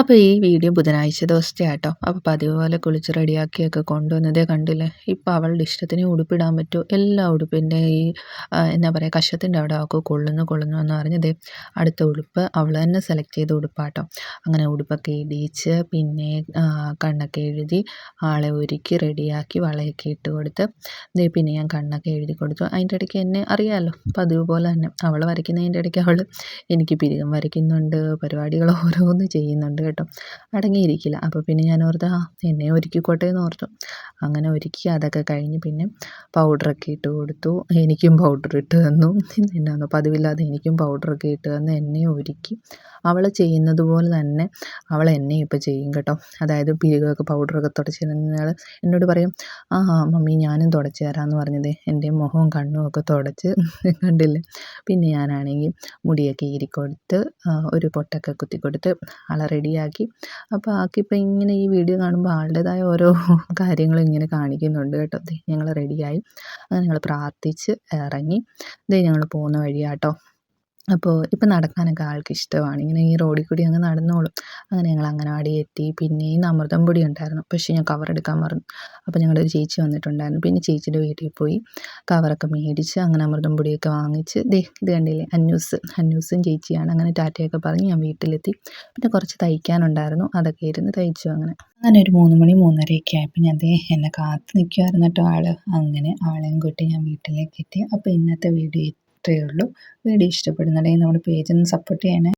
അപ്പോൾ ഈ വീഡിയോ ബുധനാഴ്ച ദിവസത്തെ ആട്ടോ. അപ്പോൾ പതിവ് പോലെ കുളിച്ച് റെഡിയാക്കിയൊക്കെ കൊണ്ടുവന്നതേ കണ്ടില്ലേ. ഇപ്പോൾ അവളുടെ ഇഷ്ടത്തിന് ഉടുപ്പിടാൻ പറ്റുമോ, എല്ലാ ഉടുപ്പിൻ്റെ ഈ എന്നാ പറയുക കഷത്തിൻ്റെ അവിടെ അവൾക്ക് കൊള്ളുന്നു എന്ന് പറഞ്ഞ് ദേ അടുത്ത ഉടുപ്പ് അവൾ തന്നെ സെലക്ട് ചെയ്ത ഉടുപ്പാട്ടോ. അങ്ങനെ ഉടുപ്പൊക്കെ ഇടിയിച്ച് പിന്നെ കണ്ണൊക്കെ എഴുതി ആളെ ഒരുക്കി റെഡിയാക്കി വളയൊക്കെ ഇട്ട് കൊടുത്ത് പിന്നെ ഞാൻ കണ്ണൊക്കെ എഴുതി കൊടുത്തു. അതിൻ്റെ ഇടയ്ക്ക് എന്നെ അറിയാമല്ലോ, പതിവ് പോലെ തന്നെ അവൾ വരയ്ക്കുന്നതിൻ്റെ ഇടയ്ക്ക് അവൾ എനിക്ക് പിരികം വരയ്ക്കുന്നുണ്ട്, പരിപാടികൾ ഓരോന്ന് ചെയ്യുന്നുണ്ട് കേട്ടോ. അടങ്ങിയിരിക്കില്ല. അപ്പോൾ പിന്നെ ഞാൻ ഓർത്ത് എന്നെ ഒരുക്കിക്കോട്ടെ എന്ന് ഓർത്തു. അങ്ങനെ ഒരുക്കി അതൊക്കെ കഴിഞ്ഞ് പിന്നെ പൗഡറൊക്കെ ഇട്ട് കൊടുത്തു. എനിക്കും പൗഡർ ഇട്ട് തന്നു. എന്നാന്നോ പതിവില്ലാതെ എനിക്കും പൗഡറൊക്കെ ഇട്ട് തന്ന് എന്നെ ഒരുക്കി. അവൾ ചെയ്യുന്നത് പോലെ തന്നെ അവൾ എന്നെ ഇപ്പോൾ ചെയ്യും കേട്ടോ. അതായത് പിരികമൊക്കെ പൗഡറൊക്കെ തുടച്ച് തരുന്നയാൾ എന്നോട് പറയും, മമ്മി ഞാനും തുടച്ച് തരാമെന്ന് പറഞ്ഞത് എൻ്റെ മുഖവും കണ്ണും ഒക്കെ തുടച്ച് കണ്ടില്ലേ. പിന്നെ ഞാനാണെങ്കിൽ മുടിയൊക്കെ ഈരിക്കൊടുത്ത് ഒരു പൊട്ടൊക്കെ കുത്തിക്കൊടുത്ത് ആളെ റെഡിയാക്കി. അപ്പോൾ ആൾക്കിപ്പോൾ ഇങ്ങനെ ഈ വീഡിയോ കാണുമ്പോൾ ആളുടേതായ ഓരോ കാര്യങ്ങളും ഇങ്ങനെ കാണിക്കുന്നുണ്ട് കേട്ടോ. ഞങ്ങൾ റെഡിയായി, അങ്ങനെ ഞങ്ങൾ പ്രാർത്ഥിച്ച് ഇറങ്ങി. ഞങ്ങൾ പോകുന്ന വഴിയാട്ടോ. അപ്പോൾ ഇപ്പം നടക്കാനൊക്കെ ആൾക്ക് ഇഷ്ടമാണ്. ഇങ്ങനെ ഈ റോഡിൽ കൂടി അങ്ങ് നടന്നോളും. അങ്ങനെ ഞങ്ങൾ അംഗനവാടി എത്തി. പിന്നെ ഇന്ന് അമൃതം പൊടി ഉണ്ടായിരുന്നു, പക്ഷേ ഞാൻ കവർ എടുക്കാൻ മറന്നു. അപ്പോൾ ഞങ്ങളുടെ ഒരു ചേച്ചി വന്നിട്ടുണ്ടായിരുന്നു. പിന്നെ ചേച്ചിയുടെ വീട്ടിൽ പോയി കവറൊക്കെ മേടിച്ച് അങ്ങനെ അമൃതം പൊടിയൊക്കെ വാങ്ങിച്ച് ഇത് കണ്ടില്ലേ അന്നൂസും ചേച്ചിയാണ്. അങ്ങനെ ടാറ്റയൊക്കെ പറഞ്ഞ് ഞാൻ വീട്ടിലെത്തി. പിന്നെ കുറച്ച് തയ്ക്കാനുണ്ടായിരുന്നു, അതൊക്കെ ഇരുന്ന് തയ്ച്ചു. അങ്ങനെ ഒരു 3 മണി 3:30 ആയപ്പോൾ ഞാൻ എന്നെ കാത്ത് നിൽക്കുമായിരുന്നു കേട്ടോ ആൾ. അങ്ങനെ ആളെയും കൂട്ടി ഞാൻ വീട്ടിലേക്ക് എത്തി. അപ്പോൾ ഇന്നത്തെ വീഡിയോ ഇത്രയേ ഉള്ളൂ. വീഡിയോ ഇഷ്ടപ്പെടുന്നുണ്ടെങ്കിൽ നമ്മുടെ പേജൊന്ന് സപ്പോർട്ട് ചെയ്യണേ.